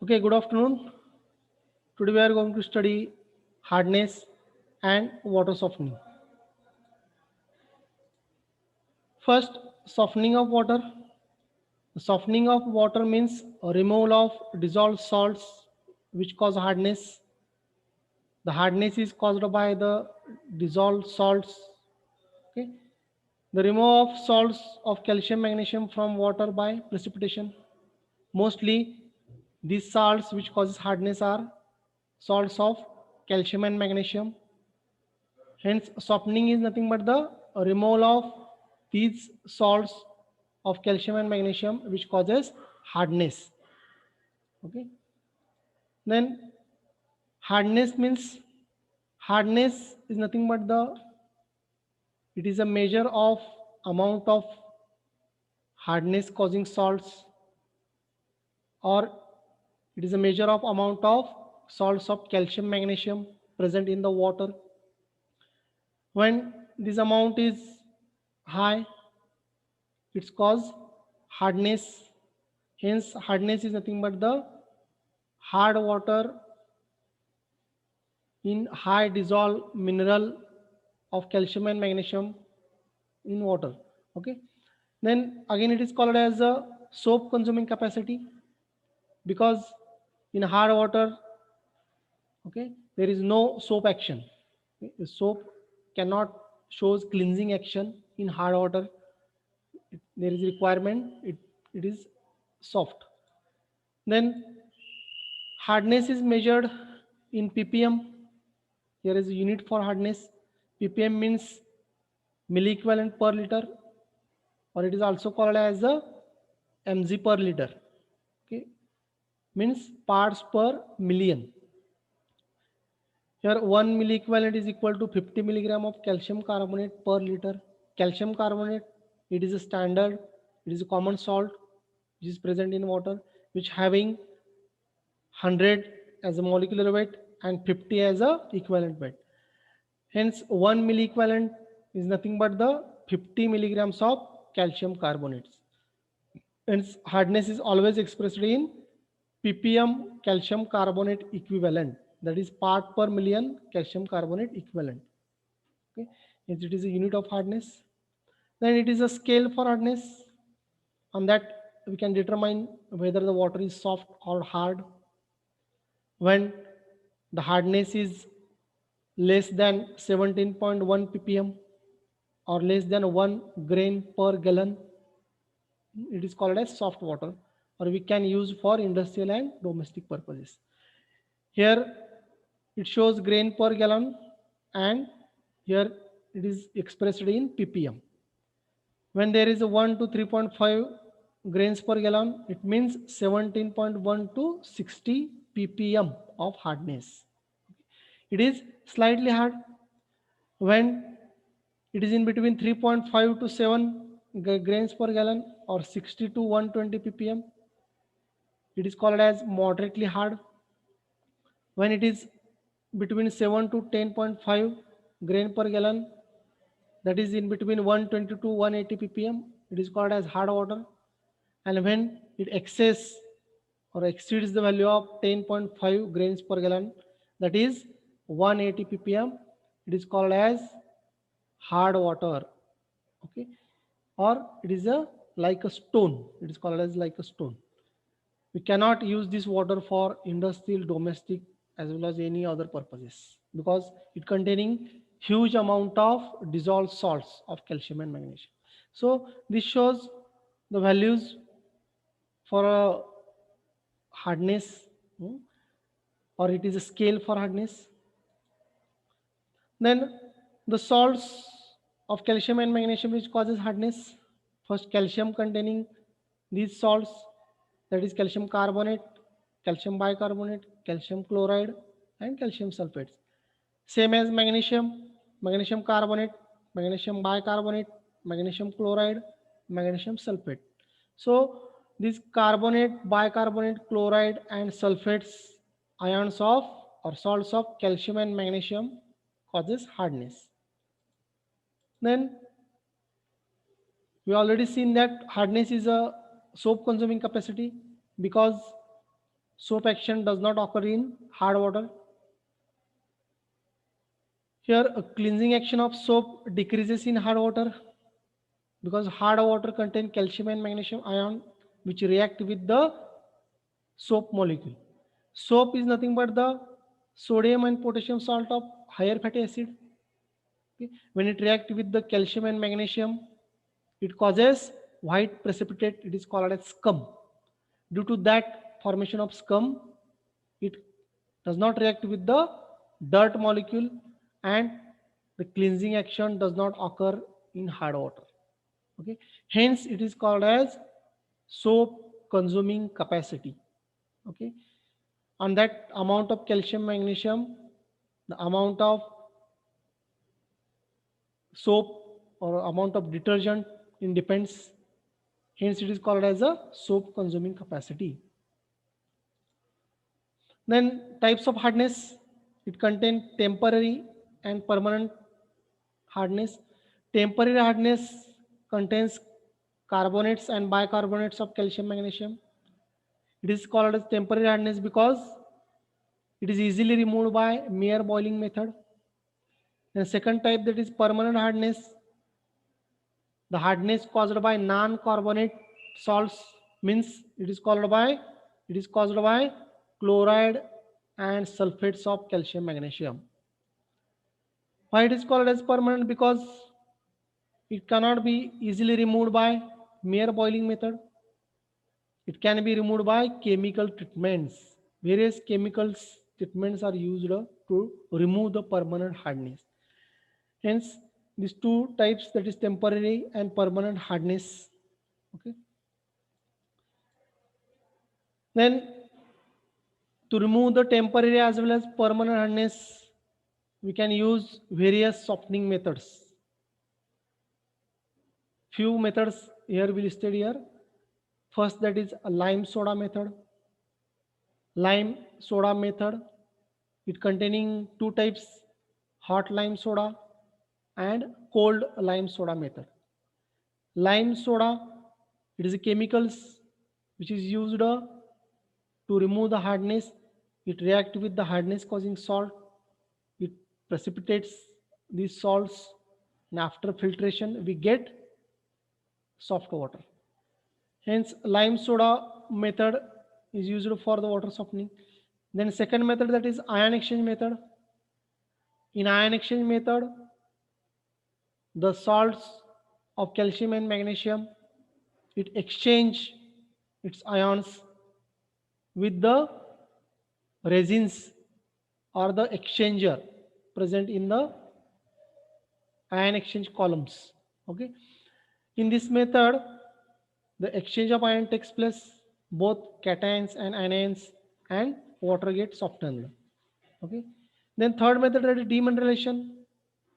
Okay, good afternoon. Today we are going to study hardness and water softening. First, softening of water. Softening of water means a removal of dissolved salts which cause hardness. The hardness is caused by the dissolved salts. Okay. The removal of salts of calcium, magnesium from water by precipitation. Mostly, these salts which causes hardness are salts of calcium and magnesium. Hence, softening is nothing but the removal of these salts of calcium and magnesium, which causes hardness. Okay. Then hardness means hardness is nothing but it is a measure of amount of hardness causing salts, or it is a measure of amount of salts of calcium magnesium present in the water. When this amount is high, it's cause hardness. Hence, hardness is nothing but the hard water in high dissolved mineral of calcium and magnesium in water. Okay. Then again, it is called as a soap consuming capacity, because in hard water, okay, there is no soap action. Okay, the soap cannot shows cleansing action in hard water. There is requirement. It is soft. Then hardness is measured in ppm. Here is a unit for hardness. ppm means milliequivalent per liter, or it is also called as a mg per liter. Okay, means parts per million. Here 1 milliequivalent is equal to 50 milligram of calcium carbonate per liter. Calcium carbonate, it is a standard, it is a common salt which is present in water, which having 100 as a molecular weight and 50 as a equivalent weight. Hence 1 milliequivalent is nothing but the 50 milligrams of calcium carbonates. Hence hardness is always expressed in ppm calcium carbonate equivalent, that is part per million calcium carbonate equivalent. Okay, hence it is a unit of hardness. Then it is a scale for hardness. On that we can determine whether the water is soft or hard. When the hardness is less than 17.1 ppm or less than 1 grain per gallon, it is called as soft water, or we can use for industrial and domestic purposes. Here it shows grain per gallon, and here it is expressed in ppm. When there is a 1 to 3.5 grains per gallon, it means 17.1 to 60 ppm of hardness. It is slightly hard. When it is in between 3.5 to 7 grains per gallon or 60 to 120 ppm, it is called as moderately hard. When it is between 7 to 10.5 grain per gallon, that is in between 120 to 180 ppm, it is called as hard water. And when it excess or exceeds the value of 10.5 grains per gallon, that is 180 ppm, it is called as hard water. Okay, or it is a like a stone, it is called as like a stone. We cannot use this water for industrial, domestic, as well as any other purposes, because it containing huge amount of dissolved salts of calcium and magnesium. So this shows the values for a hardness, or it is a scale for hardness. Then the salts of calcium and magnesium which causes hardness. First, calcium containing these salts, that is calcium carbonate, calcium bicarbonate, calcium chloride, and calcium sulfates. Same as magnesium, magnesium carbonate, magnesium bicarbonate, magnesium chloride, magnesium sulfate. So these carbonate, bicarbonate, chloride, and sulfates, ions of or salts of calcium and magnesium, causes hardness. Then we already seen that hardness is a soap consuming capacity, because Soap action does not occur in hard water. Here, a cleansing action of soap decreases in hard water because hard water contain calcium and magnesium ion which react with the soap molecule. Soap is nothing but the sodium and potassium salt of higher fatty acid. Okay. When it reacts with the calcium and magnesium, it causes white precipitate. It is called as scum. Due to that formation of scum, it does not react with the dirt molecule and the cleansing action does not occur in hard water. Okay. Hence, it is called as soap consuming capacity. Okay. On that amount of calcium, magnesium, the amount of soap or amount of detergent it depends. Hence, it is called as a soap consuming capacity. Then types of hardness, it contains temporary and permanent hardness. Temporary hardness contains carbonates and bicarbonates of calcium magnesium. It is called as temporary hardness because it is easily removed by mere boiling method. And second type, that is permanent hardness. The hardness caused by non-carbonate salts means it is caused by chloride and sulfates of calcium magnesium. Why it is called as permanent? Because it cannot be easily removed by mere boiling method. It can be removed by chemical treatments. Various chemicals treatments are used to remove the permanent hardness. Hence, these two types, that is temporary and permanent hardness. Okay. Then to remove the temporary as well as permanent hardness, we can use various softening methods. Few methods here we listed here. First, that is a lime soda method. Lime soda method, it containing two types, hot lime soda and cold lime soda method. Lime soda, it is a chemicals which is used to remove the hardness. It reacts with the hardness causing salt. It precipitates these salts, and after filtration we get soft water. Hence, lime soda method is used for the water softening. Then second method, that is ion exchange method. In ion exchange method, the salts of calcium and magnesium, it exchange its ions with the resins or the exchanger present in the ion exchange columns. Okay. In this method, the exchange of ion takes place, both cations and anions, and water gets softened. Okay. Then third method, that is demineralization.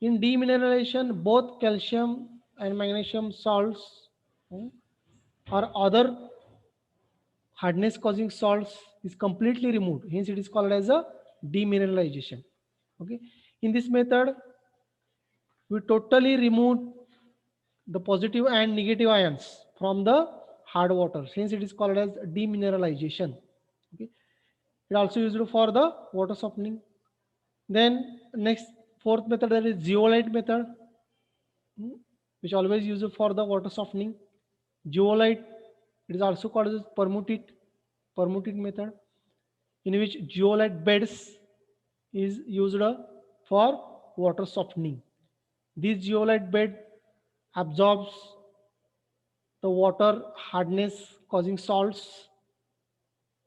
In demineralization, both calcium and magnesium salts or other hardness causing salts is completely removed. Hence, it is called as a demineralization. Okay. In this method, we totally remove the positive and negative ions from the hard water. Hence, it is called as demineralization. Okay. It also used for the water softening. Then next fourth method, that is zeolite method, which always used for the water softening. Zeolite, it is also called as permuted method, in which zeolite beds is used for water softening. This zeolite bed absorbs the water hardness causing salts,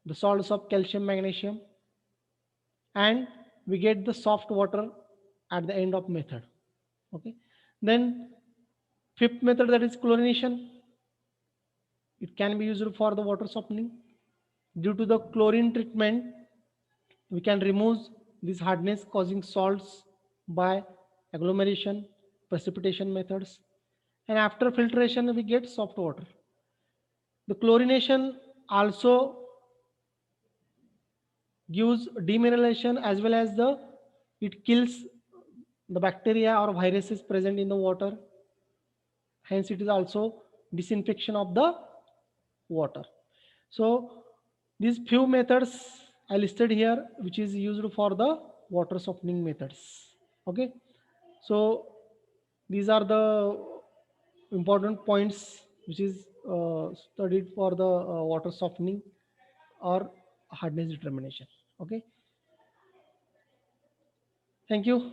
the salts of calcium, magnesium, and we get the soft water at the end of method. Okay. Then fifth method, that is chlorination. It can be used for the water softening. Due to the chlorine treatment, we can remove this hardness causing salts by agglomeration, precipitation methods. And after filtration, we get soft water. The chlorination also gives demineralization as well as it kills the bacteria or viruses present in the water. Hence, it is also disinfection of the water. So These few methods I listed here, which is used for the water softening methods. Okay, so these are the important points which is studied for the water softening or hardness determination. Okay, thank you.